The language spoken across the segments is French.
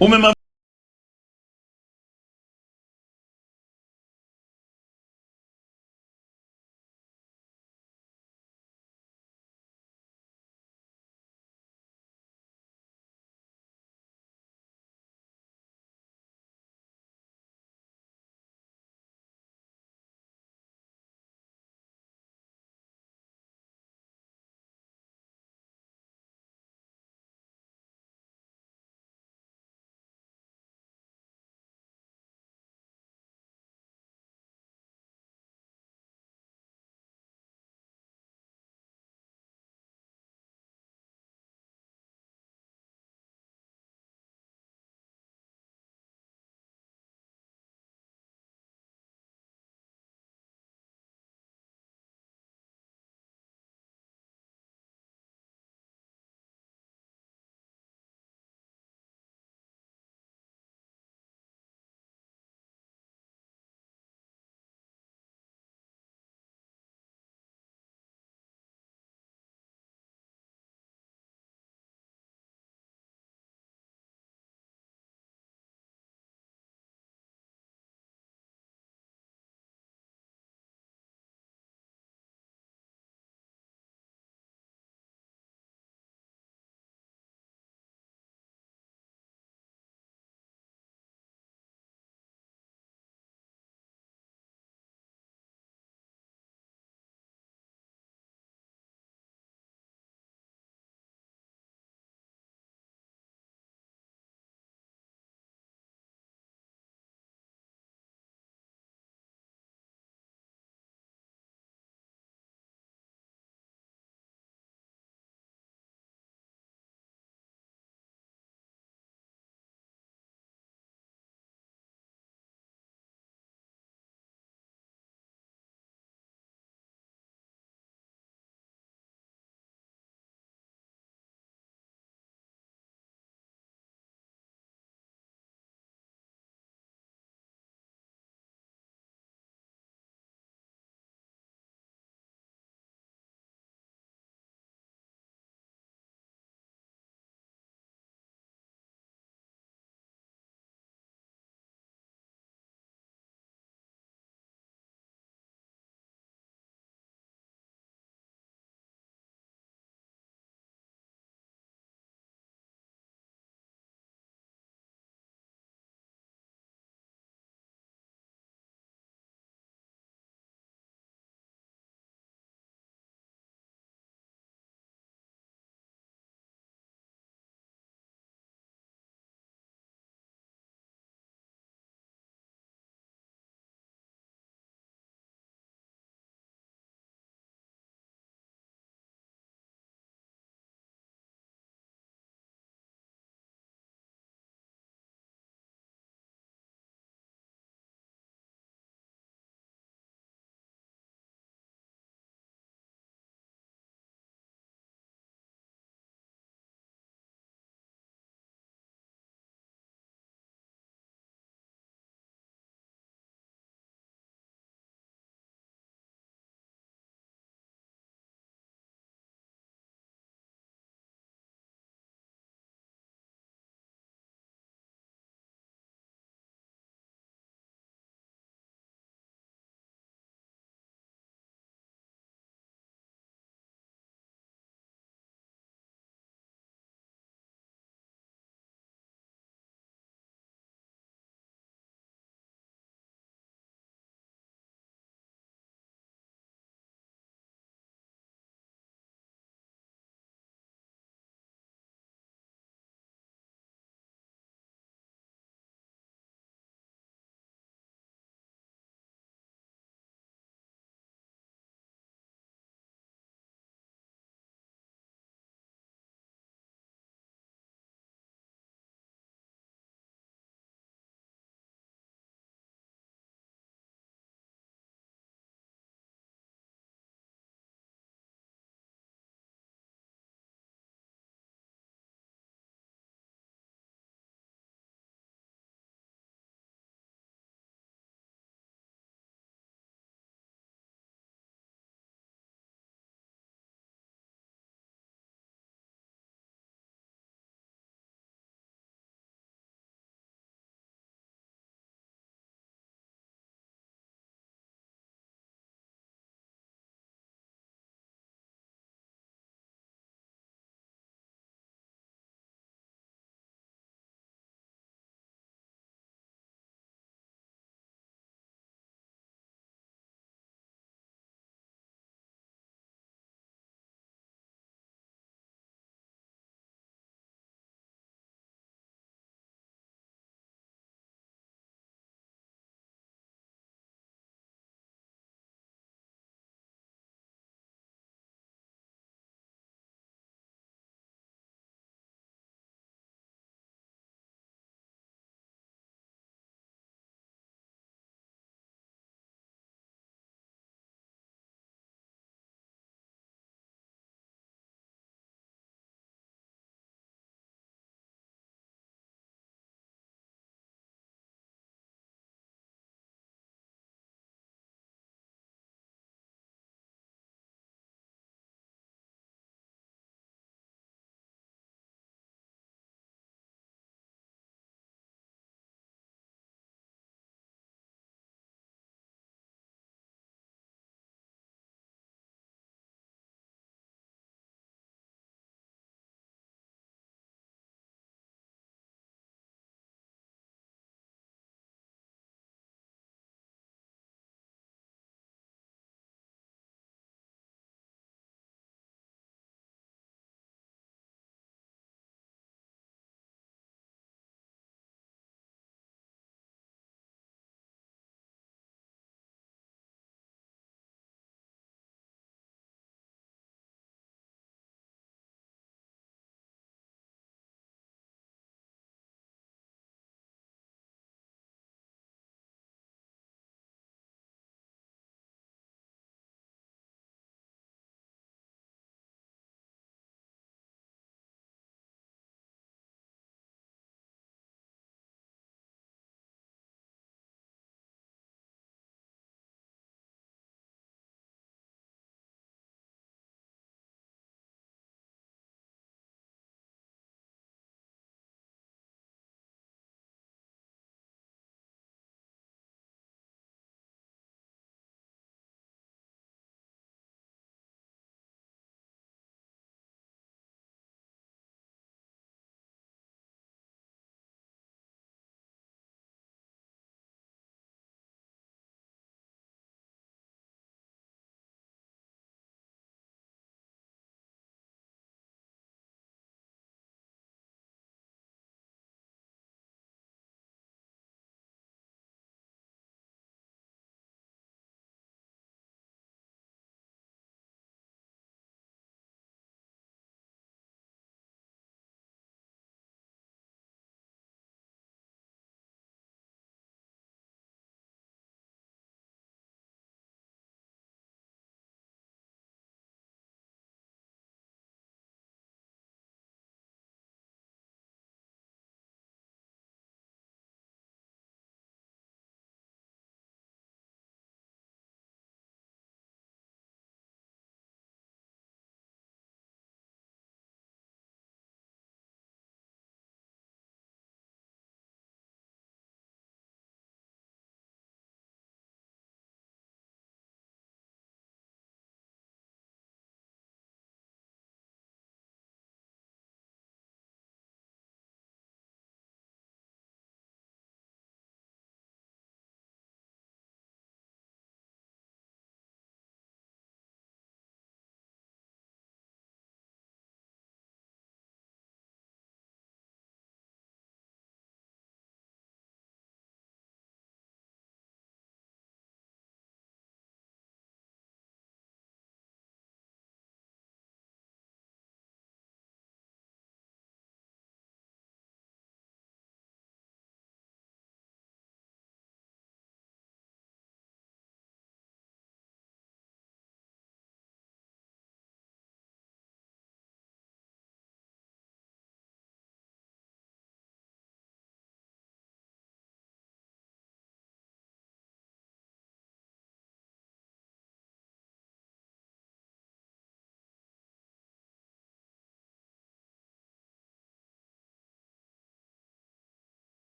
Ou même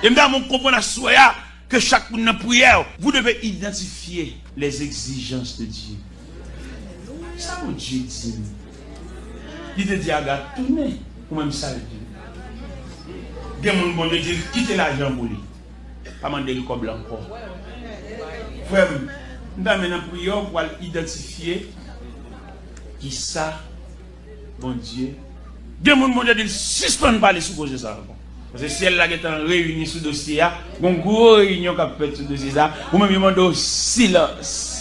Et maintenant, on comprend à soi que chaque monde dans la prière, vous devez identifier les exigences de Dieu. Ça, mon Dieu dit. Il te dit, regarde, tournez, ou même ça, Dieu. Il y a mon bon Dieu dit, quittez l'argent pour lui. Pas demander le cob encore. Frère, nous avons maintenant prière pour identifier qui ça, bon Dieu. Il y a mon bon Dieu dit, suspend pas les supposés ça. Parce que si elle est réunie sous le dossier, il y a une grosse réunion qui a fait sur le dossier, ou même il demande silence.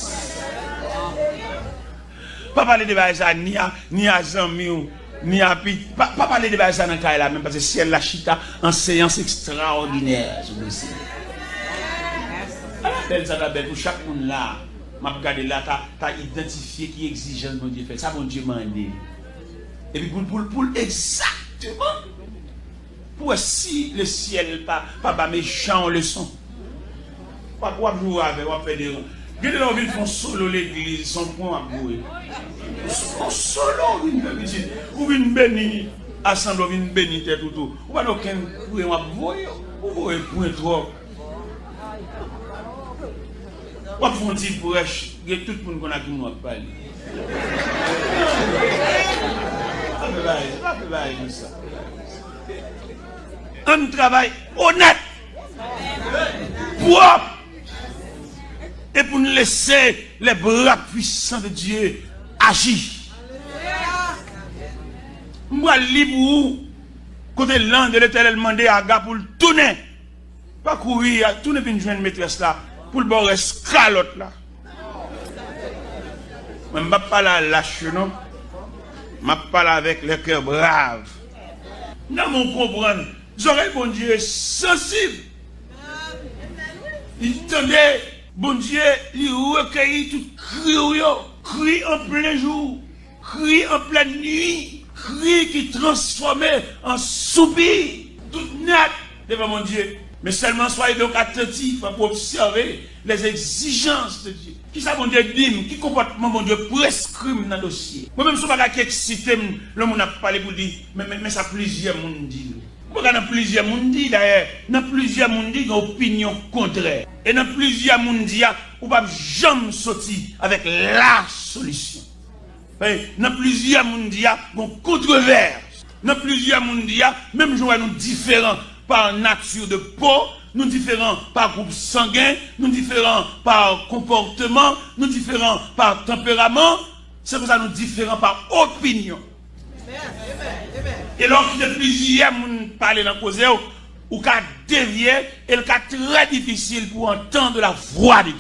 Pas parler de ça ni à Zami ni à Pit. Pas parler de ça dans le cas là même parce que si elle la chita en séance extraordinaire sur le dossier. Belle ça belle pour chaque monde là. M'a regardé là, t'as identifié qui exigence mon Dieu fait. Ça mon Dieu m'a dit. Et puis pour exactement. Pour si le ciel pas méchant leçon. Pas jouer avec, on fait des. Regardez là, ils font solo l'église, son point à jouer. Solo, ou une bénie, assemble, une bénie, tout. Ou pas aucun point à jouer, ou un point trop. Pas de fondit pour tout le monde qu'on a qui nous a parlé. Pas de ça. Un travail honnête, propre. Et pour nous laisser les bras puissants de Dieu agir. Moi, libre, côté l'an de l'Éternel demandé à Aga pour le tourner. Pas courir, tourner pour une jeune maîtresse là, pour le bord escalote là. Je ne vais pas parler lâche, non? Je vais parler avec le cœur brave. Non, mon comprendre, j'aurais bon Dieu sensible. Il tenait. Bon Dieu, il recueillit tout cri en plein jour, cri en pleine nuit, cri qui transformait en soupir, tout net devant mon Dieu. Mais seulement soyez donc attentifs pour observer les exigences de Dieu. Qui ça mon Dieu dit, qui comportement mon Dieu prescrit dans le dossier. Moi-même, je ne suis pas excité, le monde a parlé pour dire, mais ça plusieurs monde dit. Dans plusieurs monde d'ailleurs, dans plusieurs monde qui ont opinion contraire. Et dans plusieurs monde on ne peut jamais sortir avec la solution. Dans plusieurs monde on controverse. Dans plusieurs monde même si nous différents par nature de peau, nous différents par groupe sanguin, nous différents par comportement, nous différents par tempérament, c'est pour ça nous différents par opinion. Et lorsque plusieurs personnes parlent dans le cause, ou qu'à dévier, et le cas très difficile pour entendre la voix de Dieu.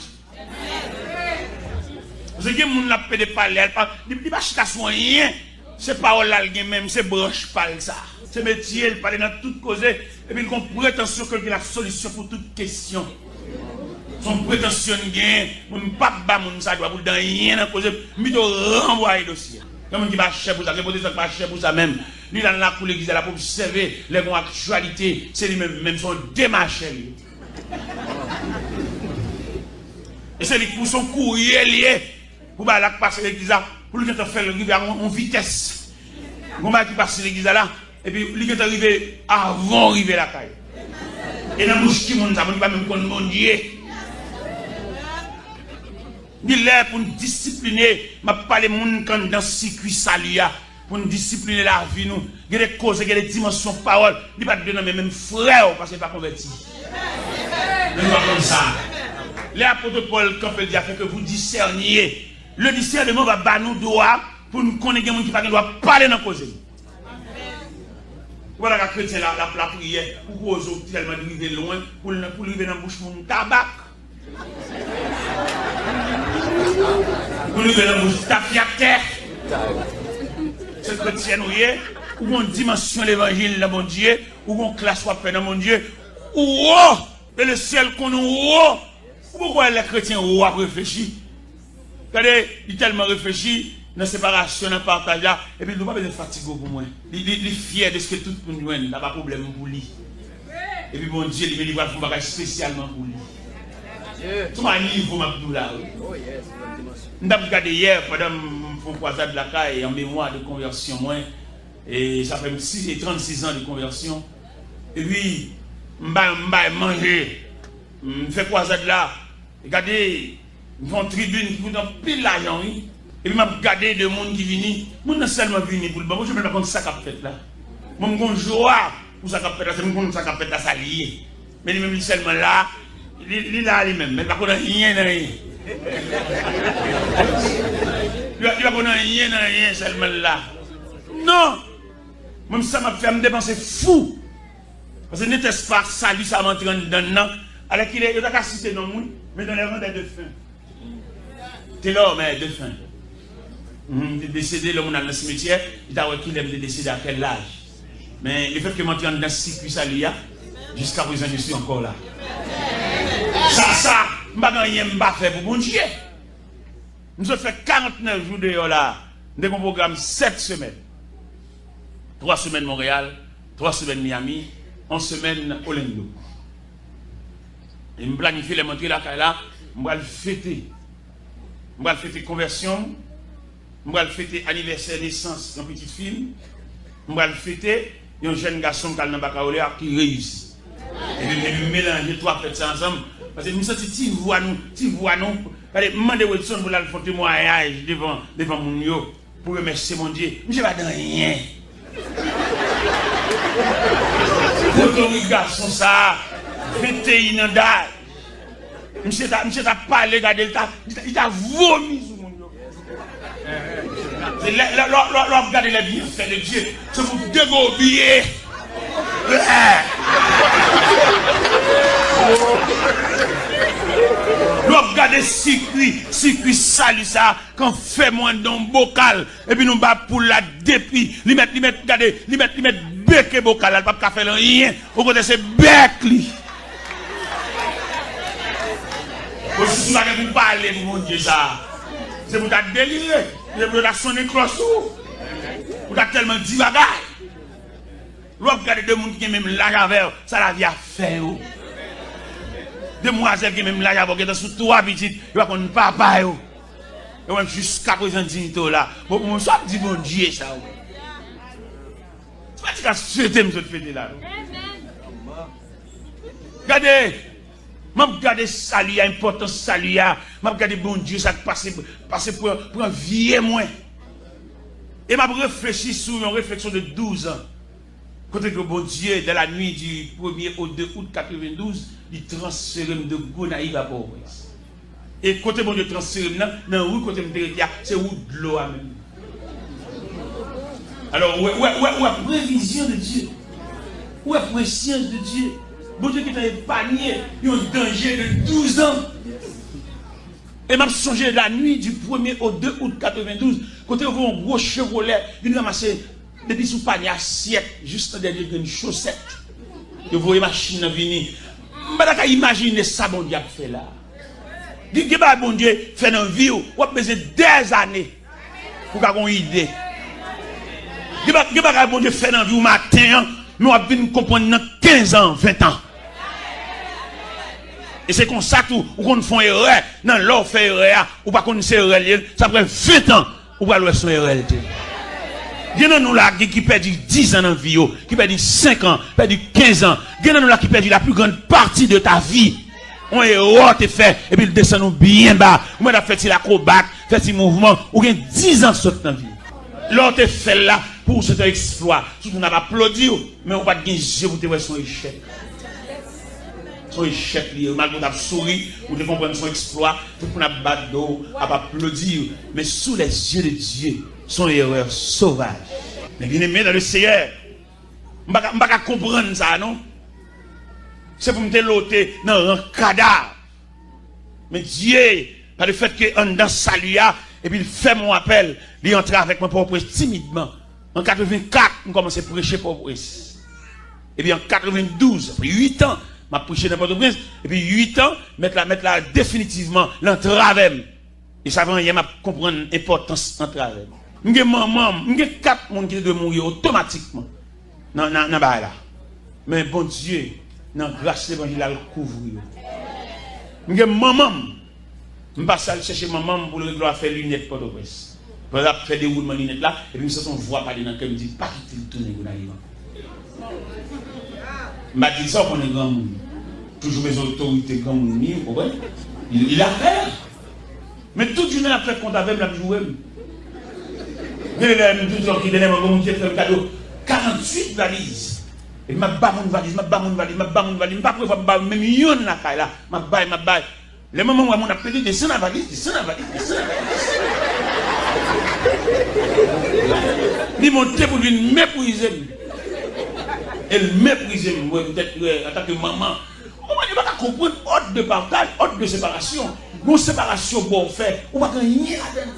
Parce que les gens qui peuvent parler, ils ne peuvent pas sur rien. C'est parole là, même, c'est branche parle ça. C'est métier, il parle dans toute cause, et puis ils ont prétention que c'est la solution pour toute question. Son prétention gain, mon papa, mon ça doit vous dans rien dans cause, mais de renvoyer le dossier. Comme qui va cher pour ça, qui va cher pour ça même. Lui là là pour l'église là pour observer les bonnes actualités, c'est lui même son démarché. Et c'est lui pour son courrier lié pour la passer l'église là, pour lui faire le rivière en vitesse. Comment qui passe l'église là et puis lui est arrivé avant arriver la caille. Et dans bouche qui monde ça, on pas même connaître mon Dieu. Il est pour nous discipliner, m'a parlé moun quand dans circuit saluya pour nous discipliner la vie nous. Il y a des causes, il y a des dimensions de parole, il pas donner même frère parce qu'il pas converti. Ne pas comme ça. L'apôtre Paul quand il dit afin que vous discerniez, le discernement va battre nous droit pour nous connaître gens qui pas doit parler dans cause. Voilà la chrétien la prière pour cause tellement arriver loin pour arriver dans bouche mon tabac. Pour nous venir nous taper à terre. C'est chrétien ou une dimension de l'évangile dans mon Dieu, ou une classe soit fait dans mon Dieu, ou et le ciel qu'on a pourquoi les chrétiens ont réfléchi? Regardez, il est tellement réfléchi dans la séparation, dans le partage là, et puis il ne doit pas être fatigué pour moi. Il est fier de ce que tout le monde a, il n'a pas de problème pour lui. Et puis mon Dieu, il va faire un bagage spécialement pour lui. Tout un niveau, Mabdoula. Nous avons regardé hier, pendant mon croisade de la caille, en mémoire de conversion, moi, et ça fait 36 ans de conversion. Et puis, m'ba manger. M'fait croisade là. Regardez, m'font tribune qui coûte un pile l'argent, oui. Et puis m'a regardé de monde qui viennent, moun nan seulement vini pour le bon, je me pas ça qu'a fait là. Moi m'gon joie pour ça qu'a fait là, c'est m'gon ça qu'a fait là ça lié. Mais lui même seulement là, il là lui-même, mais pas connait rien dans rien. Il va connait rien dans rien seulement là. Non. Même ça m'a fait me dépenser fou. Parce que n'était-ce pas salut ça m'entraîne dedans. Alors qu'il est, il a qu'à citer non moun, mais dans les rangs des défunts. T'es là mais défunt. Il est décédé, l'homme dans le cimetière, il a dit qu'il aime décéder à quel âge. Mais le fait que je m'entraîne dans ce circuit salut, jusqu'à présent je suis encore là. Ça, je ne vais pas faire pour mon Dieu. Nous avons fait 49 jours de là, de mon programme 7 semaines. 3 semaines Montréal, 3 semaines Miami, 11 semaines Orlando. Et je planifie les montrer là, je vais le fêter. Je vais le fêter conversion, je vais le fêter anniversaire naissance d'un petit film, je vais le fêter un jeune garçon qui a dans Baccalauréat qui réussit. Et puis je mélanger 3 fêtes ensemble. Parce que nous sommes petits voix nous. Allez, demandez Wilson pour faire témoignage devant mon yo pour remercier mon Dieu. Je ne vais pas dans rien. Pour garçon ça, 21 ans d'âge. Monsieur t'a parlé, regardez, il t'a vomi sur mon yo. Regardez les bienfaits de Dieu. C'est pour dégobiller. Nous regardons circuit salut ça, quand fait moins d'un bocal, et puis nous bat pour la depuis, lui mettre bec et bocal, elle pas faire rien, au côté c'est bec lui. Aussi ça que vous parlez, mon Dieu ça, c'est pour ta délirer, c'est pour ta sonner cloche, pour ta tellement dit bagaille. Vous regardez deux gens qui ont même l'argent vers, ça la vie à faire. Demoiselles qui ont même l'argent vers, qui sont sous 3 petites, ils vont connaître papa. Et même jusqu'à présent, dignité là. Bon, mon soir dit bon Dieu ça. C'est pas ce que souhaité me fêter là. Regardez, je regarde salut, il y a importance salut, je regarde bon Dieu, ça passe pour un vieux moins. Et je réfléchis sur une réflexion de 12 ans. Côté que bon Dieu, dans la nuit du 1er au 2 août 92, il transfère de Gonaïve à Port-au-Prince. Et côté bon Dieu transfère dans la rue, côté c'est où de l'eau à même. Alors, où est prévision de Dieu? Où est préscience de Dieu? Bon Dieu qui t'a épargné, il y a un danger de 12 ans. Et m'a songé la nuit du 1er au 2 août 92, côté où un gros Chevrolet, il ramasser depuis sous panier assiette, juste derrière une chaussette. Vous voyez ma machine venir. Je ne peux pas imaginer ça, bon Dieu, fait là. Dites que bon Dieu fait dans la vie, vous avez besoin des années pour avoir une idée. Dites que bon Dieu fait dans la vie au matin, mais vous avez comprendre dans 15 ans, 20 ans. Et c'est comme ça que vous faites erreur, dans l'or fait erreur, ou pas connaître erreur, ça prend 20 ans, ou pas le son erreur. Il y en a nous là qui perdent 10 ans dans la vie, qui perdent 5 ans, qui perdent 15 ans. Il y en a nous là qui perdent la plus grande partie de ta vie. On est erreur te fait, et puis il descend nous bien bas. Ou on a fait l'acrobate, fait ce mouvement, ou bien 10 ans sur ta vie. L'autre te fait là pour cet exploit. Si on n'a pas applaudi, mais on va te gagner pour te voir son échec. Son échec, malgré qu'on a souri, ou de comprendre son exploit, tout qu'on a battu d'eau, à applaudir. Mais sous les yeux de Dieu, son erreur sauvage. Mais bien aimé dans le Seigneur, je ne peux pas comprendre ça, non? C'est pour me déloter dans un cadavre. Mais Dieu, par le fait qu'on dans salut, et puis il fait mon appel, il entre avec mon propre timidement. En 84, on commence à prêcher pour et puis en 92, après 8 ans, je prêché dans Port-au-Prince, et puis 8 ans, mettre là définitivement l'entrave. Et ça va, il m'a comprendre l'importance d'entrave. J'ai maman, j'ai 4 personnes qui doivent mourir automatiquement. Non, là. Mais bon Dieu, dans la grâce de l'évangile, il couvre. J'ai maman, je passe à chercher maman pour le faire lunettes pour Port-au-Prince. Pour faire des roulements lunettes là, et puis ça, on voit pas dans le cœur, me dit, pas quitter le tourner. m'a dit ça qu'on est grand monde. Toujours mes autorités grand monde, il a fait. Mais toute journée après qu'on avait la joué. Il y a toujours qui donnait mon cadeau 48 valises. Et m'a bas mon valise, m'a bas mon valise, pas prévoir même yon la caille là, m'a bail. Les moments où on a payé descend la valise. Il montait pour lui mépriser. Elle méprise moi peut-être en tant que maman. Comment il va comprendre ordre de partage, ordre de séparation. Nos séparations bon fait, on va gagner là-dedans.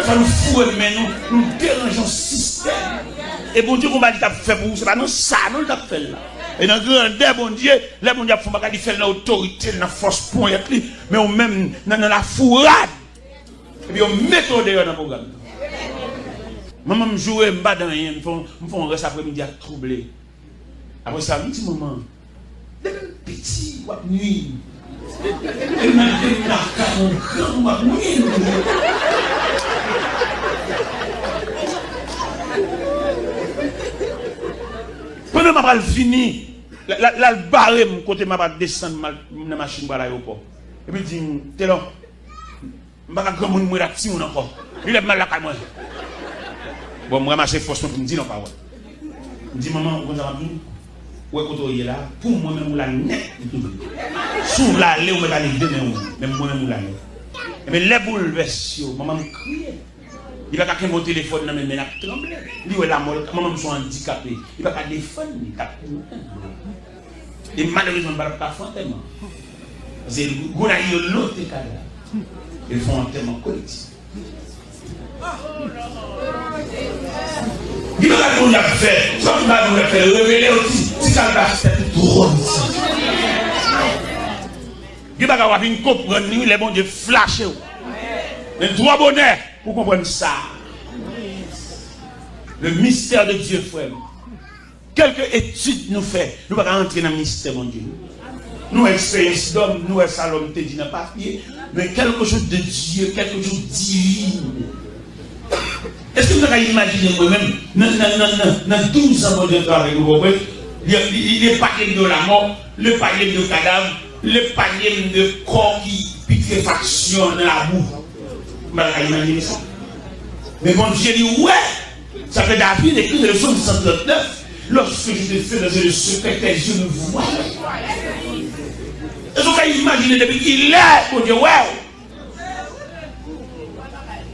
Ça nous fout mais nous dérangeons le système. Et bon Dieu, qu'on va dire fait pour vous, c'est pas non ça, non le fait là. Et dans le grandeur, bon Dieu, là bon Dieu, il faut pas faire dans l'autorité, dans la force point, mais on même dans la fourrade. Et puis on met au dehors dans le programme. Maman me jouait, me bat dans rien, me font un reste après-midi à troubler. Après ça, un petit moment, petit, ou nuit. Et m'a dit, grand, nuit. Pendant que je fini, la barre, côté ma descendre dans la machine pour l'aéroport. Et puis il dit, t'es là, je ne vais pas grand la petite encore. Il est mal là, moi. Bon, moi, je suis force pour me dire non, pas ouais. Je dis, maman, vous avez dit, ouais, quand on est là, pour moi-même, la net, sous la lait, on va aller demain, même moi-même, la net. Mais les bouleverses, maman me crie. Il va pas mon téléphone dans mes mains, il tremble. Lui, la mort, maman me sont handicapé. Il va pas défendre, et malheureusement, il ne va pas faire tellement. Parce que vous avez l'autre cas là. Ils font un thème collectif. Il va pas nous faire, ça va nous faire révéler aussi. Si ça va faire trop ici. Il va pas venir comprendre, les bons Dieu flasher. Mais trois bonheurs pour comprendre ça. Le mystère de Dieu, frère. Quelques études nous fait, nous ne pouvons pas entrer dans le mystère, mon Dieu. Nous, expérience d'homme, nous, Salom, te dit dans le papier, mais quelque chose de Dieu, quelque chose de divin. Est-ce que vous avez imaginé vous-même, dans 12 ans de travail, il est panier de la mort, le panier de cadavre, le panier de corps qui putréfaction dans la boue. Vous avez imaginé ça? Mais mon Dieu dit, ouais, ça fait David écrit le psaume 139. Lorsque je te fais dans le secret, tes yeux me voient. Est-ce que vous avez imaginé depuis qu'il est, mon Dieu, ouais.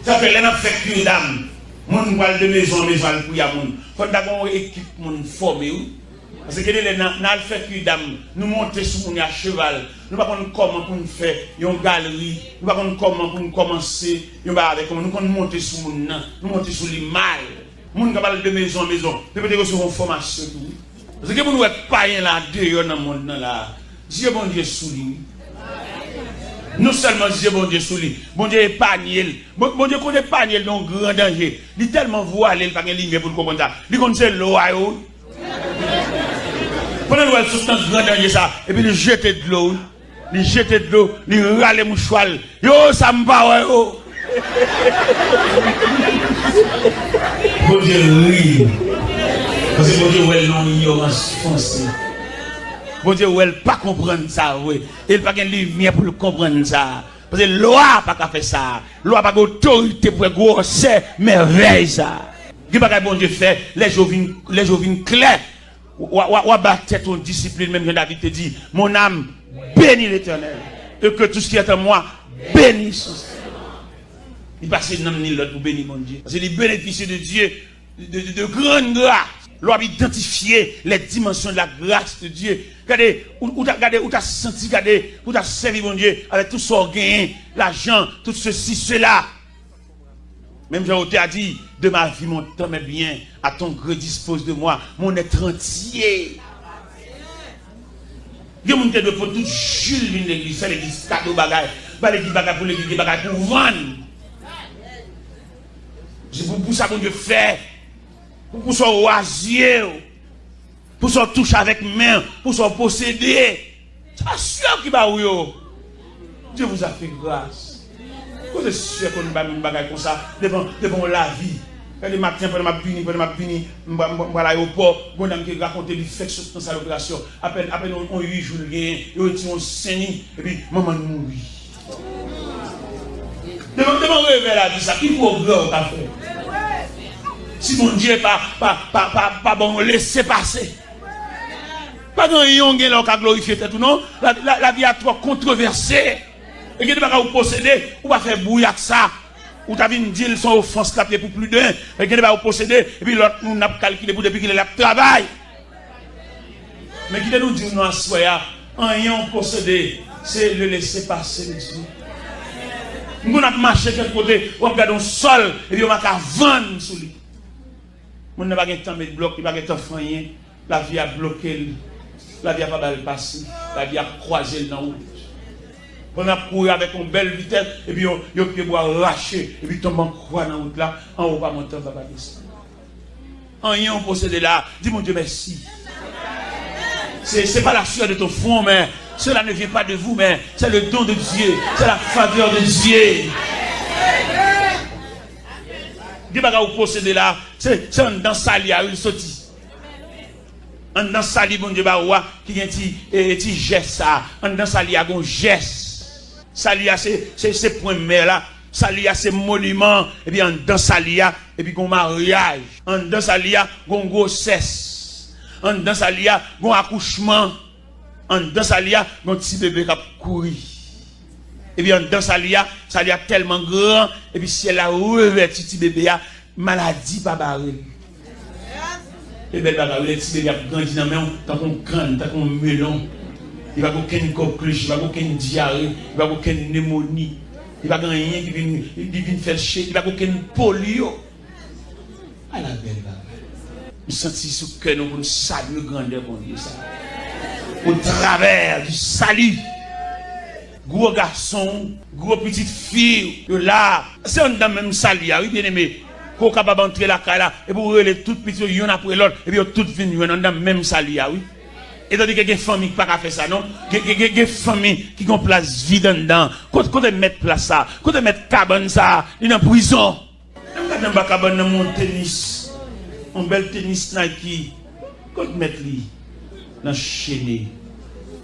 Ça fait l'un fait qu'une dame. Mon voile de maison, mes voiles pour y avoir. Quand d'abord équipe mon formé. Parce que les gens fait qu'une dame, nous monter sur mon cheval. Nous ne savons pas comment pour nous faire une galerie. Nous ne savons pas comment pour nous commencer. Nous ne monter sur mon nous monter sur les mal. Moun capable de maison en maison, peut-être que sur une formation tout. Parce que vous n'êtes pas là dehors dans le monde là. Dieu bon Dieu sous lui. Non seulement Dieu bon Dieu sous lui, bon Dieu épargne. Bon Dieu connaît épargne dans grand danger. Il est tellement voilé, il pas de lumière pour comprendre ça. Il connaît l'eau à eau. Pendant que vous êtes dans grand danger ça, et puis il jette de l'eau. Il jette de l'eau, il râle mouchoir. Yo, ça me va yo. Bon Dieu, oui. Parce que bon Dieu, elle non ignorance foncée. Bon Dieu, elle pas comprendre ça, oui. Elle pas de lumière pour comprendre ça. Parce que la loi pas faire ça. La loi pas d'autorité pour grossir merveille ça. Qui pas bon Dieu fait, les jours viennent clairs. Ou battre ton discipline, même que David te dit, mon âme bénit l'Éternel. Et que tout ce qui est en moi bénisse. Il passe dans le l'autre pour bénir mon Dieu. Parce que les bénéficier de Dieu, de grande grâce. L'on identifier les dimensions de la grâce de Dieu. Regardez, où t'as senti, regardez, où t'as servi mon Dieu avec tout son gain, l'argent, tout ceci, cela. Même Jean-Oté a dit, de ma vie, mon temps est bien, à ton gré dispose de moi, mon être entier. Il y a des gens qui pour tout Jules l'église, faire l'église cadeau bagaille, pas l'église bagaille pour l'église bagaille pour vendre. C'est pour ça qu'on Dieu fait, pour son oisier, pour son touche avec main, pour son posséder. C'est sûr qu'il va où Dieu vous a fait grâce. Vous êtes sûr qu'on ne va pas comme ça devant la vie. Le matin, pendant ma puni, je vais à l'aéroport, bon dame qui raconte les faits dans sa opération. Après on 8 jours, on saigné, et puis maman nous mourit. Demande réveil là, dit ça, qui progrès a fait? Si mon Dieu pas bon, laissez passer. Pas dans yon qui a glorifié tout non, la vie a trop controversée. Et que tu vas vous posséder, ou va faire bouillir ça. Ou tu as vu une deal son offense capée pour plus d'un. Et que tu vas vous posséder, et puis l'autre nous n'a calculé pour depuis qu'il est là travail. Mais qui nous dit nous en soya, en yon posséder, c'est le laisser passer, Dieu. Nous avons marché quelque côté, on regarde le sol, et puis on va vendre sur lui. On n'a pas de temps de bloc, il n'y a pas de temps de rien. La vie a bloqué, la vie a pas mal passé, la vie a croisé dans la route. On a couru avec une belle vitesse, et puis on peut arracher, et puis tombe en croix dans la route là, en haut pas monter, on va pas descendre. En rien on possède là, dis mon Dieu merci. C'est pas la sueur de ton front, mais cela ne vient pas de vous, mais c'est le don de Dieu, c'est la faveur de Dieu. Dieu va vous posséder là, c'est dans sa lia, il sortit. Dans sa lia, bon Dieu va voir qui a un petit geste ça, dans sa lia, un geste. Sa lia, c'est point mère là, sa lia, c'est monument, et puis dans sa lia, et puis un mariage. Dans sa lia, un grossesse. Dans sa lia, un accouchement. Dans sa lia, un petit bébé qui a couru. Et puis dans sa lia tellement grand, et puis si elle a revêtu petit bébé, maladie pas barrée. Et bien le petit bébé a grandi dans la main, tant qu'on crâne, tant qu'on melon. Il va aucune coqueluche, il va aucune diarrhée, il va aucune pneumonie, il va rien qui vient faire chier, il va aucune polio. À la belle bagaille. Je sens ce que nous saluons grandeur pour Dieu ça. Au travers du salut. Gros garçon, gros petite fille, là, c'est un dans même salut, oui bien aimé. Qu'on capable d'entrer la caille là, et pour les toutes petites, il y en a pour l'autre, et puis toutes viennent dans le même salut, oui. Et tandis que les familles qui ne peuvent pas faire ça, non? Les familles qui ont place vide dedans. Quand on met place ça, quand on met cabane ça, il est en prison. On a cabane dans mon tennis. Un bel tennis Nike. Quand on met lui dans chaîne,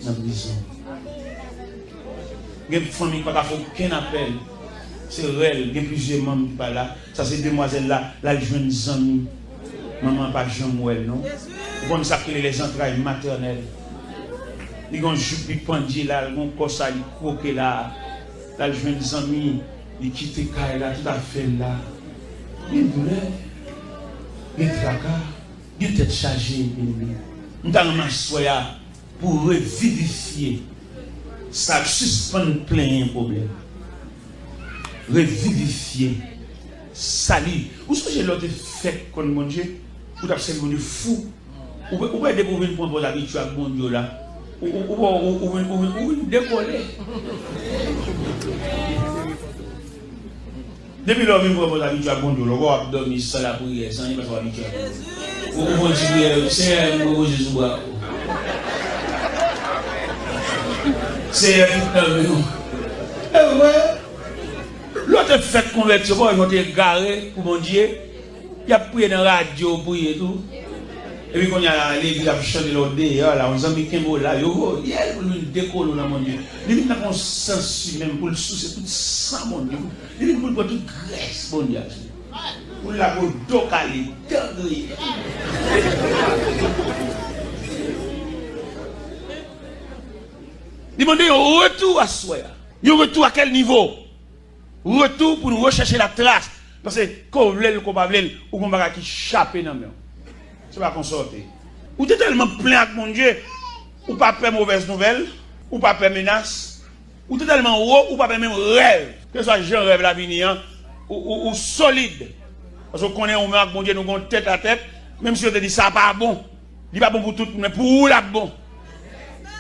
dans la prison. Les familles qui ne peuvent pas faire aucun appel. C'est réel, il y a plusieurs membres qui sont là. Ça, c'est demoiselle là, la jeune amie. Maman pas Jean-Mouel, non? Bon, ça crée les entrailles maternelles. Ils ont jupe, ils pendent là, ils ont corps ça, ils croquent là. Là, je viens des amis, ils quittent les cailles là, tout à fait là. Il y a une douleur, il y a un tracas, il y a une tête chargée. Nous avons un pour revivifier. Ça suspend plein de problèmes. Revivifier. Salut. Où est-ce que j'ai l'autre fait comme mon Dieu? Vous avez un fou. Ou pouvez découvrir une bonne habitude avec mon Dieu là. Ou décoller. Depuis lors, vous avez habitué à bon Dieu, vous avez dormi sans la prière, sans y passer habitué à bon Dieu. Vous avez dit, c'est un Jésus. C'est un l'autre fait convertir, ils vont te garer pour mon Dieu. Il y a prié dans la radio, prié et tout. Et puis quand il y a l'église qui chante l'autre là, on s'en met qu'un mot là, il y a une décolle dans mon Dieu. Il y a un sens même pour le souci, tout ça, mon Dieu. Il y a pour toute graisse, mon Dieu. Pour la peau d'ocalé, d'angri. Demandez un retour à soi. Un retour à quel niveau? Retour pour nous rechercher la trace. Parce que quand vous voulez, ou qu'on va qui chaper dans le main. C'est pas qu'on sorte. Ou t'es tellement plein avec mon Dieu, ou pas peur mauvaise nouvelle, ou pas peur menace, ou t'es tellement haut, ou pas peur même rêve. Que ce soit jeune rêve l'avenir, ou solide. Parce qu'on connaît, on met avec mon Dieu, nous avons tête à tête, même si on te dit ça pas bon. Il n'est pas bon pour tout, mais pour où là bon?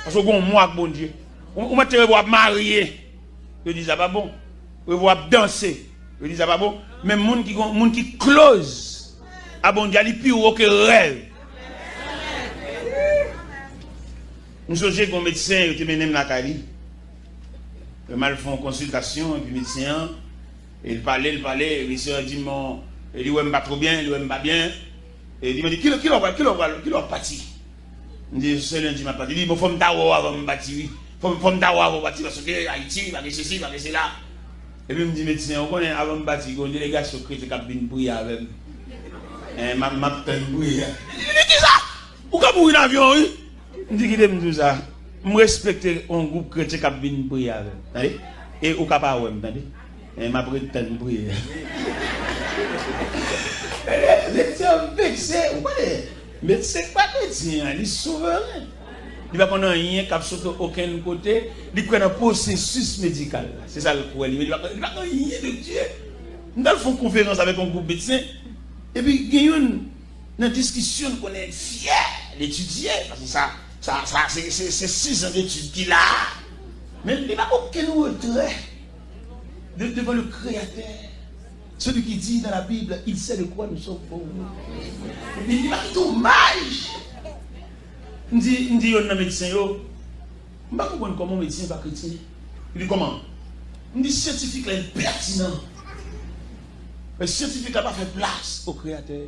Parce qu'on a moi avec mon Dieu. On m'a te revoir marier. Je dis ça pas bon. Revoir danser. Je dis ça pas bon. Mais moun qui close à bon Dieu, il est plus haut que rêve. Nous sommes un médecin qui mène la Cali. Il m'a fait une consultation, et puis le médecin, il parlait, le médecin a dit, Il dit, ouais, je pas trop bien, il dit, ouais, je pas bien. Et il dit, qui l'a parti? Il dit, c'est lundi, m'a parti. Il dit, il faut me tavoir avant de me bâtir. Il faut me tavoir avant de me bâtir parce que Haïti, il va rester ici, il va rester là. Et puis, il me dit, médecin, on connaît avant de me bâtir, une délégation chrétienne qui a bien prier avec moi. Et ma peine prier. Il dit, ça? Ou quand mourir dans l'avion, oui? Il dit, qu'il me dit ça. Je respecte un groupe chrétien qui a bien prier avec moi. Et au cas pas, entendez? Et ma peine prier. Médecin vexé, vous voyez? Médecin pas médecin, il est souverain. Il va prendre rien qui a sauté aucun côté, il prend un processus médical. C'est ça le problème. Il va prendre rien de Dieu. Nous allons faire une conférence avec un groupe médecin. Et puis, il y a une discussion qu'on est fiers d'étudier. Parce que ça c'est 6 ans d'études qu'il a. Mais il n'y a pas aucun retrait devant le Créateur. Celui qui dit dans la Bible, il sait de quoi nous sommes pauvres. Il dit, c'est dommage. Il dit, un médecin, je ne sais pas comment un médecin va chrétien. Il dit, comment? Il dit, scientifique est pertinent. Le scientifique n'a pas fait place au Créateur. Le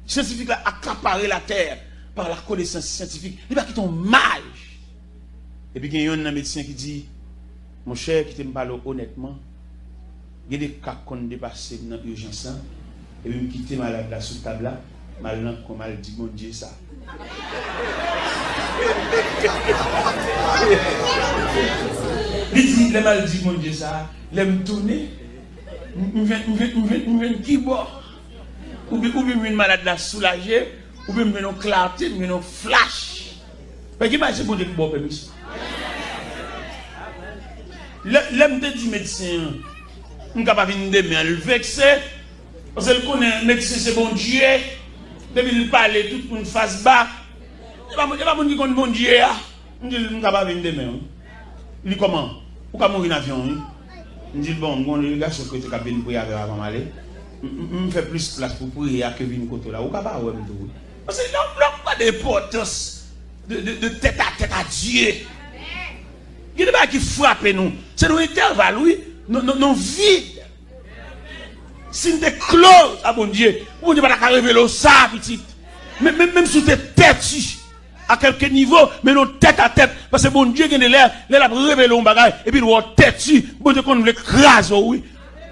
scientifique a accaparé la terre par la connaissance scientifique. Il va quitter un mage. Et puis, il y a un médecin qui dit, mon cher, qui te parle honnêtement, il y a des cas qu'on dépasse dans l'urgence, et puis je quitte malade là sous table là, mal comme mal dit mon Dieu ça. Il dit, les mal dit mon Dieu ça, les me tourner, je viens qui boit, ou bien une malade là soulagée, ou bien une clarté, une flash. Mais qui m'a dit mon Dieu qui boit permission? L'homme te dit médecin. Je ne peux pas venir demain, le vexé. Parce qu'il connaît, le médecin c'est bon Dieu. Depuis il parle, tout le monde face bas. Il va me dire qu'on est bon Dieu. Je ne peux pas venir demain. Il dit comment? Ou quand mourir en avion? Je dis bon, les gars, je suis capable de prier avant d'aller. Je me fais plus place pour prier que venir côté là. Ou quand pas, parce que l'homme pas d'importance de tête à Dieu. Il y a des gens qui frappent nous. C'est nos intervalles, oui. Non vide. Si nous sommes close à bon Dieu, bon Dieu va pas révéler ça, petit. Même si tu es têtu, à quelque niveau, mais non tête à tête. Parce que bon Dieu qui est là, il a révélé un bagage, et puis il va têtu. Bon Dieu qu'on le crase, oui.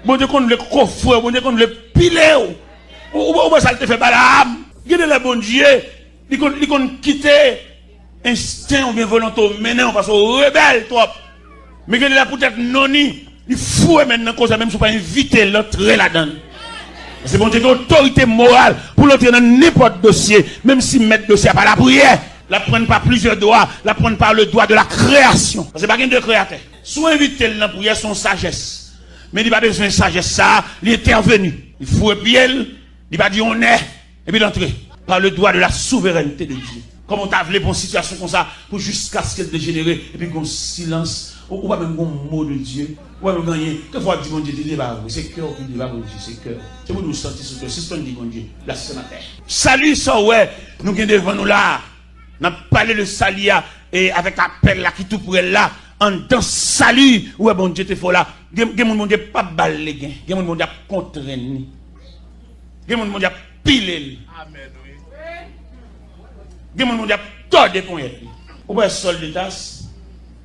Bon Dieu qu'on le coffre, bon Dieu qu'on le pile. Ou ça te fait balam. Il y a des bon Dieu, il qu'on quitte instinct ou bien volonté, maintenant, parce qu'on rebelle trop. Mais il est là pour être noni. Il faut maintenant qu'on même si pas inviter l'autre là-dedans. C'est bon Dieu, autorité morale pour l'entrer dans n'importe dossier, même si mettre dossier pas la prière, la prendre par plusieurs doigts, la prendre par le doigt de la création. Parce que pas de créateur. Soit inviter dans la prière son sagesse. Mais il n'a pas besoin de sagesse ça, il est intervenu. Il faut bien, il va dire on est, et puis l'entrer par le doigt de la souveraineté de Dieu. Comme on t'a voulu pour une situation comme ça, pour jusqu'à ce qu'elle dégénère, et puis qu'on silence, ou pas même un mot de Dieu. Ouais, vous gagnez. Que fois dit mon Dieu, c'est cœur qui dit mon Dieu, c'est cœur. C'est pour nous sortir sur cœur. C'est ce qu'on dit mon Dieu. Là, c'est ma terre. Salut, ça, ouais. Nous qui devant nous là. Nous parlé de salut et avec appel là qui tout pour elle là. En dans salut. Ouais, bon Dieu, t'es fort là. Mon Dieu, pas balle gain. Mon Dieu, contraigné. Mon Dieu, pile. Amen, oui. Mon Dieu, tordé pour elle. Ouais, soldat,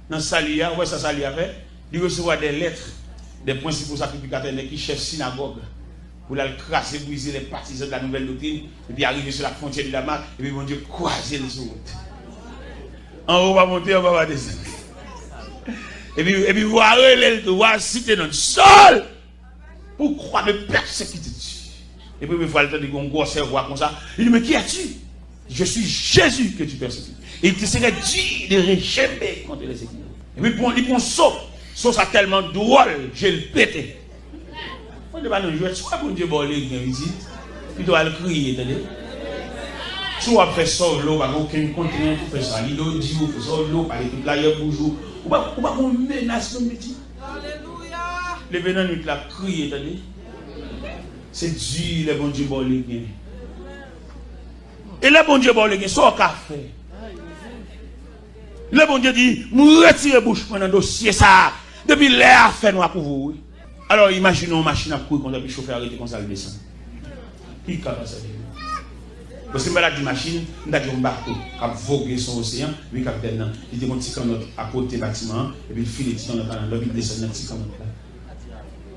dans salut, ouais, ça salut avec. Il recevra des lettres des principaux sacrificateurs qui chefs synagogue pour la crasser, briser les partisans de la nouvelle doctrine, et puis arriver sur la frontière de Damas, et puis mon Dieu croiser les routes. En haut, on va monter, on va descendre. Et puis voir voir citer notre sol pour croire de persécuter Dieu. Et puis il faut aller dans un gros cerveau comme ça. Il dit, mais qui es-tu? Je suis Jésus que tu persécutes. Et il te serait dit de réchamer contre les églises. Et puis il prend saut. Ça c'est tellement drôle, j'ai le pété. On ne va pas nous jouer, soit pour Dieu bon les visite, puis tu vas le crier, t'as dit. Soit après ça, l'eau, pas aucun continent pour faire ça. Il dit, vous faites ça, l'eau, par toute la guerre pour jouer. Ou pas qu'on menace le métier. Alléluia. Les venants nous la crier, t'as dit. C'est Dieu, le bon Dieu bon les gains. Et le bon Dieu bon les gains, ça qu'a fait. Le bon Dieu dit, nous retirons bouche dans le dossier ça. Depuis l'air fait nous pour vous. Alors imaginons une machine à courir quand le chauffeur arrête comme ça le descend. Qui capable ça? Parce que je suis une machine, je suis un bateau qui a vogué sur l'océan, puis capitaine, il était un petit canot à côté du bâtiment, et puis il file dans le canot, il descend dans le petit canot là.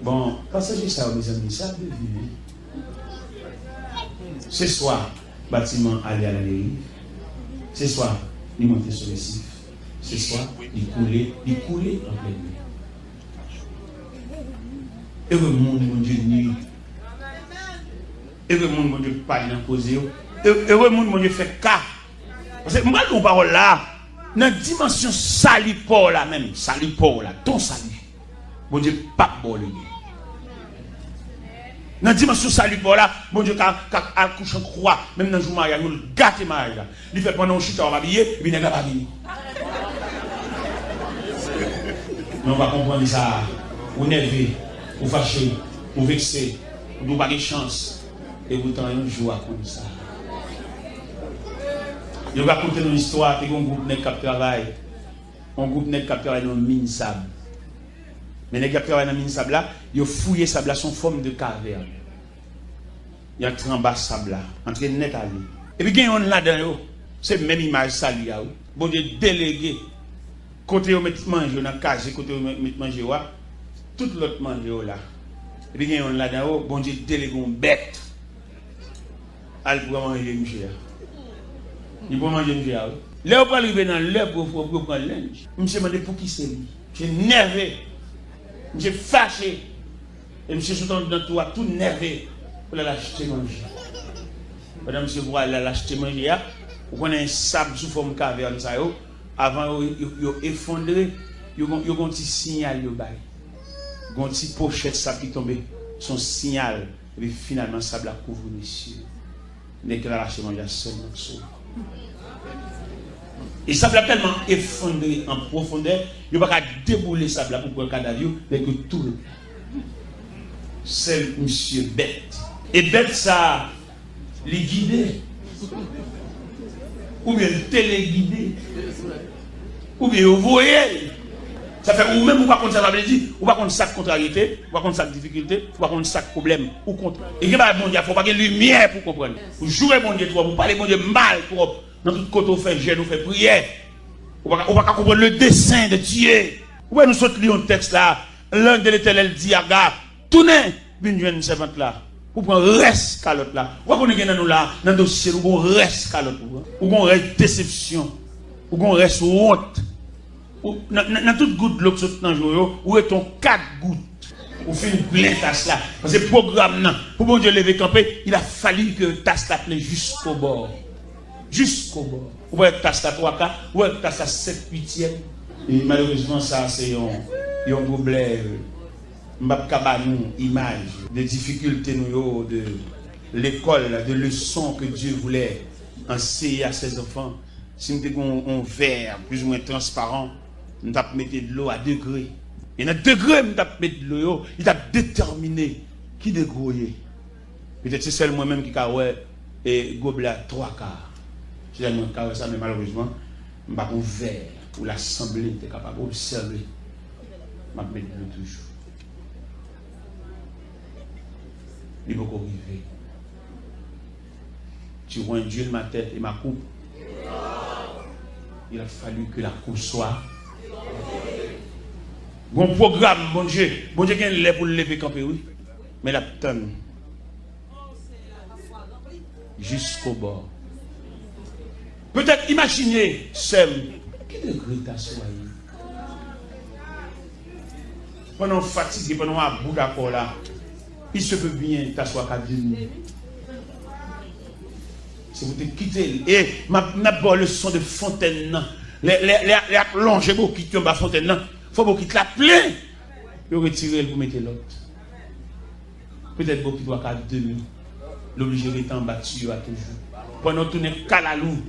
Bon, passager ça, mes amis, ça devient. Ce soir, le bâtiment allait à la dérive. Ce soir, il montait sur les cifres. Ce soir, il coulait en pleine nuit. Heureux monde, mon Dieu, nuit. Heureux monde, mon Dieu, pas d'imposer. Heureux monde, mon Dieu, fait cas. Parce que moi, mon parole là, dans la dimension salipore là même, salipore là, ton salut. Mon Dieu, pas bon lui. Dans la dimension salipore là, mon Dieu, quand accouche en croix, même dans le jour mariage, nous gâtons mariage là. Il fait pendant un chute, on va habiller, et puis il n'est pas habillé. Mais on va comprendre ça. Vous nervez, vous fâchez, vous vexez, vous n'avez pas de chance. Et vous avez un jour comme ça. Je vais raconter une histoire, il y a un groupe qui travaille. Un groupe qui travaille dans une mine sable. Mais les gens qui travaillent dans la mine sable là, ils ont fouillé sable là, son forme de caverne. Il y a un en bas sable là, entre net à lui. Et puis il y a un là-dedans, c'est la même image ça lui a. Bon Dieu délégué. Côté où mettre manger dans la case, côté où mettre manger tout l'autre manger là. Et puis il y a un là-dedans, bon Dieu délégué une bête. Elle pour manger monsieur. Il peut manger monsieur. Là on va arriver dans l'heure pour prendre linge. Monsieur m'a dit pour qui c'est lui. J'ai nervé. J'ai fâché. Et monsieur sautant dans toi tout nervé pour l'acheter manger. Madame monsieur voilà l'acheter manger. Vous connaissez un sable sous forme caverne ça yo. Avant yo effondré, yo un petit signal yo bail. Un petit pochette sable qui tombe son signal et puis finalement sable a couvert monsieur. N'est que l'acheter manger seulement sauvé. Et ça l'a tellement effondré en profondeur, il n'y a pas qu'à débouler ça pour prendre le cadavre, mais que tout. C'est monsieur bête. Et bête ça, les guider. Ou bien téléguider. Ou bien vous voyez. Ça fait ou même ou pas contre ça, ça veut dire, ou pas contre ça contrariété, ou pas contre ça difficulté, ou pas contre ça problème, ou contre. Et que bon Dieu, il faut pas qu'il y ait lumière pour comprendre. Vous jouez bon Dieu, vous parlez bon Dieu mal pour dans tout côté on fait jeûne, on fait prière. On va comprendre le dessein de Dieu. Où nous sommes lire un texte là, l'ange de l'Éternel dit à gars, tournez, une jeune servante là. Ou prend reste calotte là. Ou qu'on est dans nous là, dans le dossier, ou qu'on reste calotte. Ou qu'on reste déception. Ou qu'on reste honte. Dans toute goutte de l'eau que saute dans le jour, où est ton 4 gouttes? Ou fait une pleine tasse là. Parce que le programme, pour bon Dieu lever camper, il a fallu que tasse la pleine jusqu'au bord. Jusqu'au bord. Ou être tasse la 3 quarts, ou être tasse la 7 8e. Et malheureusement, ça, c'est un problème. Une image des difficultés de l'école, de leçons que Dieu voulait enseigner à ses enfants. Si nous avons un verre plus ou moins transparent, nous avons mis de l'eau à degré. Et dans degré, nous avons mis de l'eau, il a déterminé qui degré. Peut-être c'est seul moi-même qui a et gobelet 3 quarts. Si j'ai un ça, mais malheureusement, je n'ai pas un verre où l'assemblée était capable d'observer. Je vais mettre de l'eau toujours. Il faut qu'on arrive. Tu vois un Dieu de ma tête et ma coupe. Il a fallu que la coupe soit. Bon programme, bon Dieu. Bon Dieu, qu'il y a pour le lever camper, oui. Mais la tonne. Jusqu'au bord. Peut-être imaginez, Sem, qui degré t'assoyer. Pendant fatigué, pendant un bout d'accord là, il se peut bien t'asseoir qu'à 10 minutes. Si vous te quittez, et ma le son de fontaine, les plongées beaucoup qui tombent à fontaine, il faut beaucoup quitter la plein. Vous retirez pour mettre l'autre. Peut-être beaucoup qui doit qu'à 2 minutes. L'obligé d'être en battu à toujours. Pendant tourner calalou.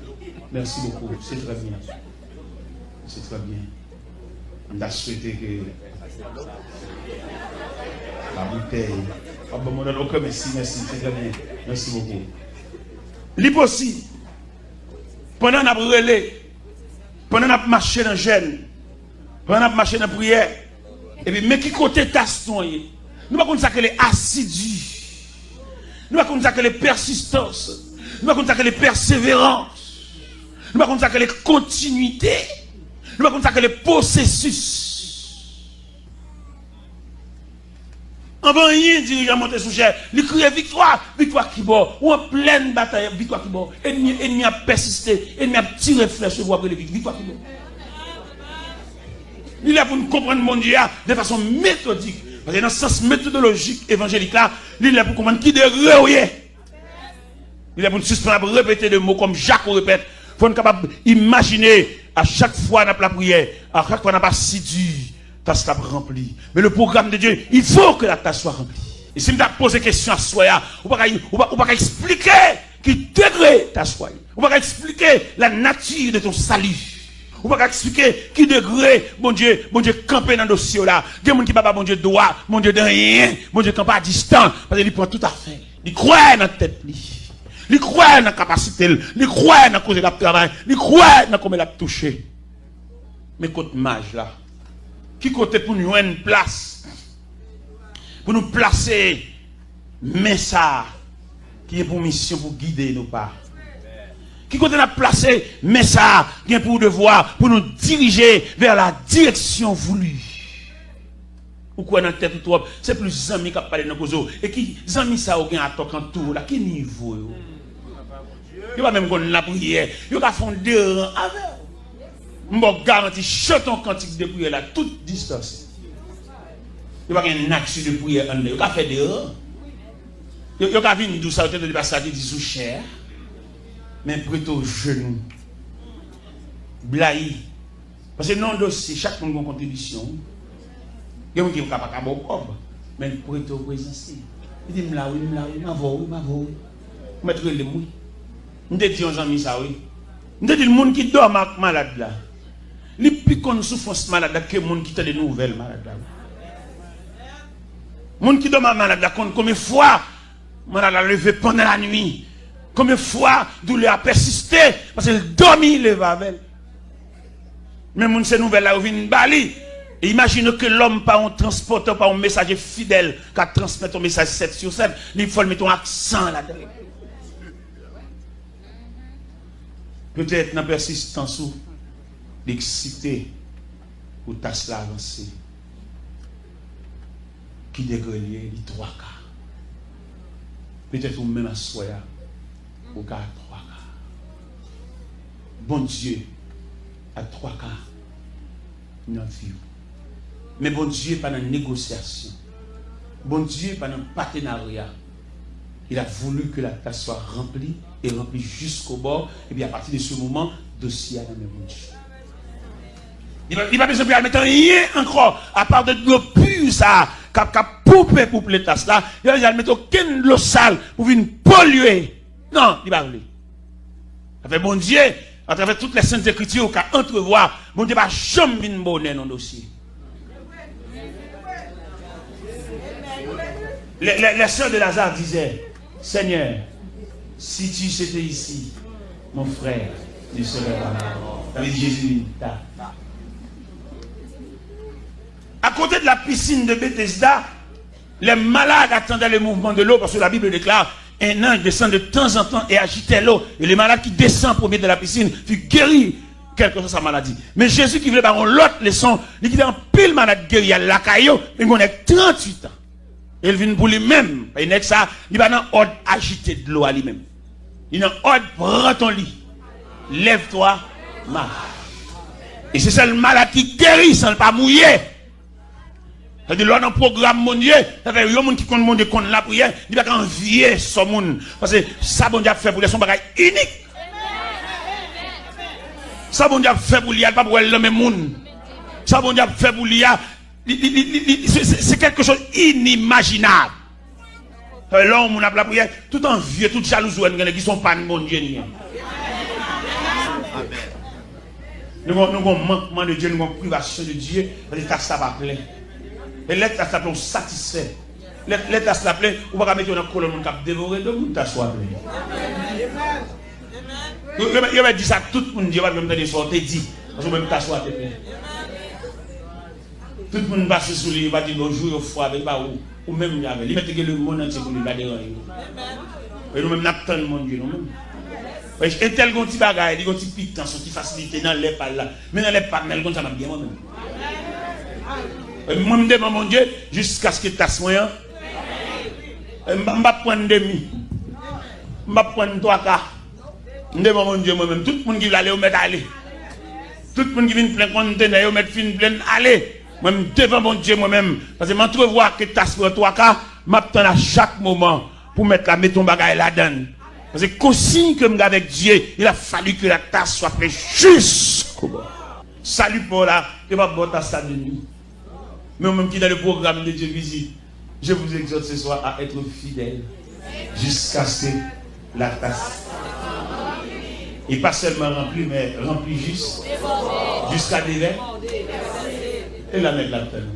Merci beaucoup, c'est très bien. C'est très bien. On a souhaité que la bouteille. Ah bon, mon ok, merci, c'est très bien. Merci beaucoup. L'hypothèse, pendant qu'on a brûlé, pendant qu'on a marché dans le jeûne, pendant qu'on a marché dans la prière, et puis, mais qui côté taston, nous ne pouvons pas dire qu'elle est assidue. Nous avons ça que les persistances. Nous avons ça que les persévérances. Nous avons ça que les continuités. Nous avons ça que les processus. En va rien dirigeant monter sous chair. Il crie victoire, victoire qui bord. Ou en pleine bataille, victoire qui bord. Ennemi a persisté, ennemi a tiré flèche pour après les victoire qui bord. Il est pour nous comprendre mon Dieu de façon méthodique. Parce que dans le sens méthodologique évangélique là, il est pour comprendre qui de réouiller. Il est pour nous suspendre, répéter des mots comme Jacques répète. Il faut être capable d'imaginer à chaque fois dans la prière, à chaque fois dans la sidue. Tâche soit remplie. Mais le programme de Dieu, il faut que la tâche soit remplie. Et si je me pose question à soi, on ne va pas expliquer qui degré ta soi. On ne va pas expliquer la nature de ton salut. On ne va pas expliquer qui degré, bon Dieu, camper dans le dossier là. Il y a des gens qui ne bon Dieu droit, bon Dieu de rien, bon Dieu campe à distance. Parce qu'il prend tout à fait. Il croit dans la tête. Il croit dans la capacité. Il croit dans la cause de la travail. Il croit dans comment il a touché. Mais côté mage là. Qui côté pour nous une place, pour nous placer, mais ça, qui est pour mission pour guider nos pas. Qui côté nous placer, mais ça, qui est pour devoir, pour nous diriger vers la direction voulue. Ou quoi dans la tête tout c'est plus amis qui parlent dans nos et qui amis ça au gain à toquer en tout là, quel niveau? Il va même qu'on la prière, il va faire deux rangs avec. Je garantis, chante un cantique de prière là, toute distance. Il n'y a pas une action de prière en l'air. Il n'y a pas fait dehors. Il n'y a pas venir d'où ça, il n'y a pas ça qui dit sous chair. Mais plutôt genou. Blaï. Parce que non, dossier, chaque monde a une contribution. Il y a des gens qui ne sont pas capables de mais plutôt présence. Il dit, là, oui, ma voix, je mettre les mouilles. Je dis aux amis ça, oui. Je dis, le monde qui dort malade là. Les plus qu'on souffrance malade que les gens qui ont des nouvelles malades. Les gens qui dorment malade, combien de fois malade a levé pendant la nuit. Combien de fois douleur a persisté parce qu'elle dormit le vavel. Mais les gens ces nouvelles là viennent bali. Et imagine que l'homme pas un transporteur, pas un messager fidèle qui transmet un message 7 sur 7, il faut mettre un accent là-dedans. Peut-être dans la persistance ou l'excité ou tâche la avancer. Qui dégrelier les 3 cas. Peut-être ou même à soya ou cas à 3 cas. Bon Dieu à 3 cas dans la vie. Mais bon Dieu pas dans la négociation. Bon Dieu pas dans le partenariat. Il a voulu que la tâche soit remplie et remplie jusqu'au bord. Et puis à partir de ce moment, dossier à la même Dieu. Il va pas besoin de mettre rien encore à part de l'eau pure ça, qui a poupé pour les tasses là. Il va mettre aucune eau sale pour venir polluer. Non, il va pas. Avec bon Dieu, à travers toutes les saintes écritures qu'a entrevoir, bon Dieu va jamais venir bonner dans le dossier. Les sœurs de Lazare disaient, Seigneur, si tu étais ici, mon frère ne serait pas mort. Ça veut dire Jésus. À côté de la piscine de Bethesda, les malades attendaient le mouvement de l'eau parce que la Bible déclare un ange descend de temps en temps et agitait l'eau. Et le malade qui descend premier de la piscine fut guéri quelque chose de sa maladie. Mais Jésus qui voulait par l'autre leçon, il dit en pile malade guéri à la caillou, il a 38 ans. Et il vient pour lui-même. Il n'est que ça, il va dans l'ordre agité de l'eau à lui-même. Il est dans l'ordre, prends ton lit. Lève-toi, marche. Et c'est ça le malade qui guérit sans ne pas mouiller. C'est-à-dire, là, dans le programme mondial, ça fait, il y a des gens qui comptent la prière, il va envier ce monde. Parce que ça, bon Dieu a fait pour les son bagage unique. Ça, bon Dieu a fait pour lui, il n'y a pas pour le même monde. Ça, bon Dieu a fait pour lui, c'est quelque chose d'inimaginable. Là, on a la prière, tout envieux, tout jaloux, qui sont pas de mon Dieu. Nous avons un manquement de Dieu, nous avons une privation de Dieu, parce que ça va plaire. Et l'être à s'appeler satisfait. L'être à s'appeler, on va mettre dans la colonne qui a dévoré de monde t'asseoir. Il va dire ça tout le monde, il va même dire ça, te dit. Parce que même t'asseoir, te plaît. Tout le monde passe sur lui, il va dire bonjour, au foie, avec pas ou même il met le monde entier pour lui garder. Et nous-mêmes, nous attendons le monde, nous-mêmes. Et tel qu'on petit bagaille, il y a un petit pitance, une petite facilité dans les pas là. Mais dans les pas, mais comme ça m'a bien moi-même. Moi, je demande mon Dieu, jusqu'à ce que tu fasses moyen. Je ne vais pas prendre demi. Je ne vais pas prendre 3 quarts. Je demande mon Dieu moi-même. Tout le monde qui veut aller, on met aller. Tout le monde qui vient plein conteneur, on met plein aller. Moi-même, devant mon Dieu moi-même. Parce que je entrevois que tu as 3 quarts, je m'attends à chaque moment pour mettre ton bagaille là-dedans. Parce que consigne que je avec Dieu, il a fallu que la tasse soit faite jusqu'au bout. Salut pour là, que ma bonne tasse de nuit. Mais même qui dans le programme de Dieu visite, je vous exhorte ce soir à être fidèle jusqu'à ce que la tasse. Et pas seulement remplie, mais remplie juste jusqu'à déverser. Et la mettre là-dedans.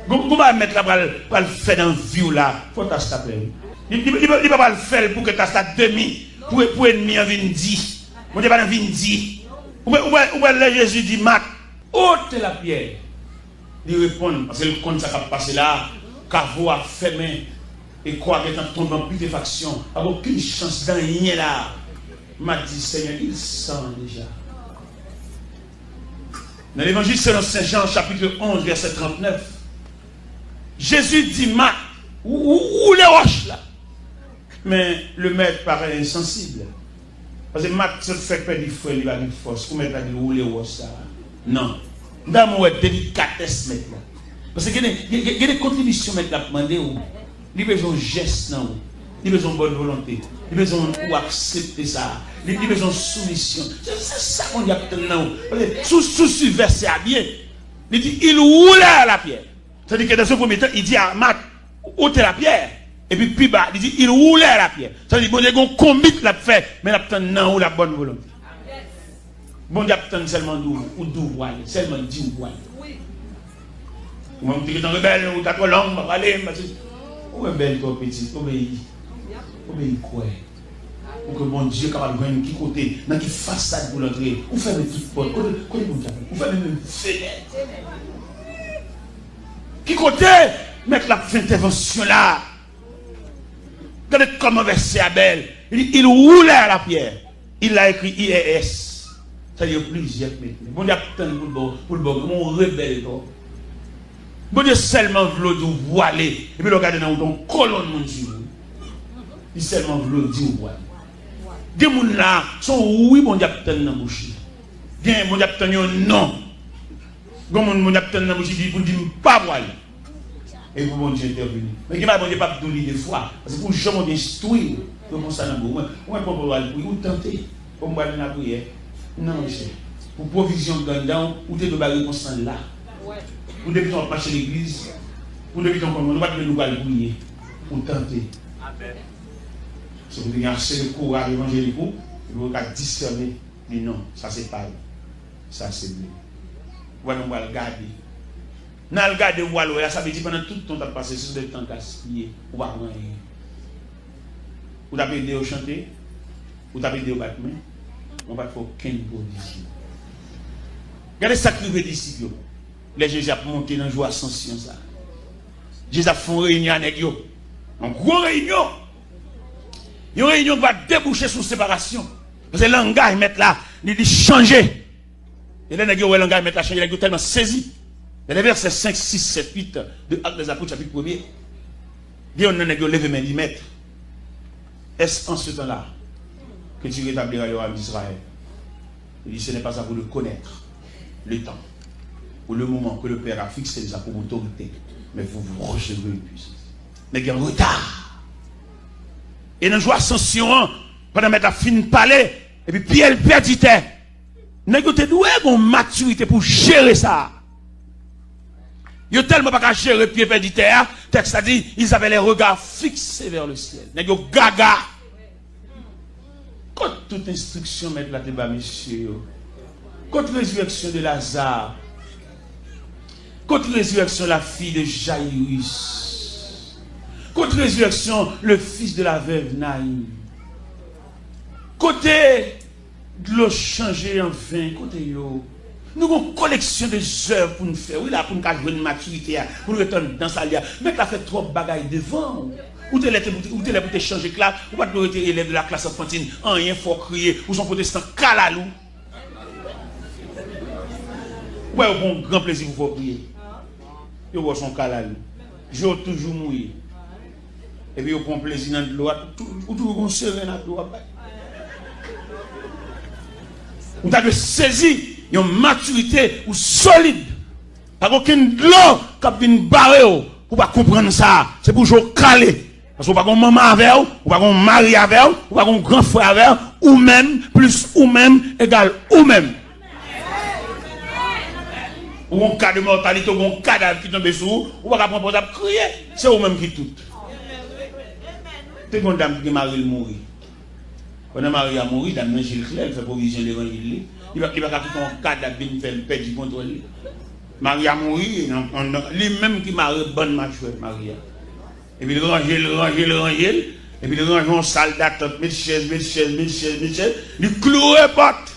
Comment mettre là pour le faire dans la vie là? Faut t'acheter. Il ne peut pas le faire pour que tu aies demi, pour ennemi en vindi. Mon Dieu, pas en vindi. Ou bien Jésus dit, Marc, ôte la pierre. Il répond, parce que le compte ça va passer là, Cavo a fermé, et quoi que tu tombes en putréfaction, il n'y a aucune chance d'en rien là. M'a dit, Seigneur, il sent déjà. Dans l'évangile selon Saint Jean, chapitre 11, verset 39, Jésus dit, Marc, où les roches là? Mais le maître paraît insensible. Parce que Marc se fait perdre du feu, il va dire force. Pour mettre à dire où les roches là? Non. Dans mon délicatesse maintenant. Parce qu'il y a des contributions maintenant à demander. Il y a besoin de gestes, il y a besoin de bonne volonté. Il y a besoin d'accepter ça. Il y a besoin de soumission. C'est ça qu'on dit maintenant. Sous verset à bien. Il dit, il roule à la pierre. C'est-à-dire que dans ce premier temps, il dit à Marc, ôtez la pierre. Et puis, plus bas, il dit, il roule à la pierre. C'est-à-dire, bon Dieu, on combine la fait, mais la petite non, la bonne volonté. Bon Dieu, seulement ou d'où voile, seulement dit ou voile. Ou même tu es rebelle, ou tu as trop long, va aller, ou rebelle, toi petit, obéis. Obéis quoi? Pour que mon Dieu capable de voir qui côté, dans qui façade pour l'entrer, ou faire des petites portes, ou faire même fenêtre. Qui côté, mettre la intervention là. Regardez comment verset Abel. Il roulait à la pierre. Il a écrit IES. C'est-à-dire plusieurs maintenant. Bon Dieu, pour le bon, mon rebelle. Bon Dieu, seulement voulu dire voiler. Et puis, regardez dans ton colonne, mon Dieu. Il seulement voulu dire voiler. Des gens là sont oui, bon Dieu, dans la bouche. Bien, bon Dieu, non. Bon Dieu, dans la bouche, il dit pas voiler. Et vous, bon Dieu, intervenir. Mais qui m'a bon Dieu pas donner des fois. Parce que pour jamais bien instruire, comment ça n'a pas. Moi, je ne peux pas vous tenter. Comme moi, je n'ai prière. Non, monsieur. Pour provision de gandon, ou de barrer constant là. Ou depuis qu'on marche à l'église, ou depuis qu'on ne va pas nous prier. Pour tenter. Si vous avez assez de courage évangélique, vous pouvez discerner. Mais non, ça c'est pas. Ça c'est mieux. Voilà, on va le garder. Dans le garde de Wallo, ça veut dire pendant tout le temps que tu as passé sur le temps gaspillé, ou pas rien. Ou tu as aidé au chanter, ou tu as aidé au battement, on va faire aucune position. Regardez ça que les disciples. Les Jésus a monté dans la joie ascension. Jésus a fait une réunion avec eux. Une grosse réunion. Une réunion qui va déboucher sur séparation. Parce que le langage, ils mettent là, il dit changer. Et là, le langage, ils mettent là, changer, il est tellement saisi. Dans les versets 5, 6, 7, 8 de Actes des Apôtres, chapitre 1er, Dieu a levé main, dit maître, est-ce en ce temps-là que tu rétabliras le roi d'Israël? Il dit ce n'est pas à vous de connaître le temps ou le moment que le Père a fixé déjà pour autorité, mais vous recevrez une puissance. Mais il y a un retard. Et dans la joie ascension, pendant mettre la fin parler, et puis Pierre le perditaire, n'a pas de maturité pour gérer ça. Ils ont tellement pas qu'à gérer Pierre perditaire, texte a dit, ils avaient les regards fixés vers le ciel. Ils ont gaga. Quand toute instruction met la débat, monsieur, contre la résurrection de Lazare, contre la résurrection de la fille de Jaïrus, contre la résurrection le fils de la veuve Naïm, côté de l'eau changée en vin, côté yo, Nous avons une collection de œuvres pour nous faire. Oui, là, pour nous jouer une maturité, pour nous retourner dans sa lia. Mais tu as fait trop de bagailles devant. Ou tu es là pour te changer classe, ou pas tu es élève de la classe enfantine, rien faut crier, ou son protestant calalou. Ouais, au bon grand plaisir pour crier. Yo vois son calalou. J'ai toujours mouillé. Et puis, au bon plaisir dans l'eau, ou toujours on serre dans l'eau. On a de saisir une maturité ou solide. Pas aucune l'eau qui vient barrer pour pas comprendre ça. C'est pour jouer calé. Parce qu'on pas une maman avec vous, ou pas un mari avec vous, ou pas un grand frère avec vous, ou même, plus ou même, égal ou même. Ou un cas de mortalité, ou un cadavre qui tombe sous vous, ou pas prendre pour crier. C'est vous-même qui tout. C'est une dame qui est mariée mourir. Quand on Marie a mouru, dame Gilles Claire, il fait provision de l'évangile. Il va quitter un cadavre qui fait perdre du contrôle. Marie a mouru, lui-même qui m'a bonne marche, Marie. Et puis il range, et puis il range en salle d'attente, mille chaises, il cloue les portes.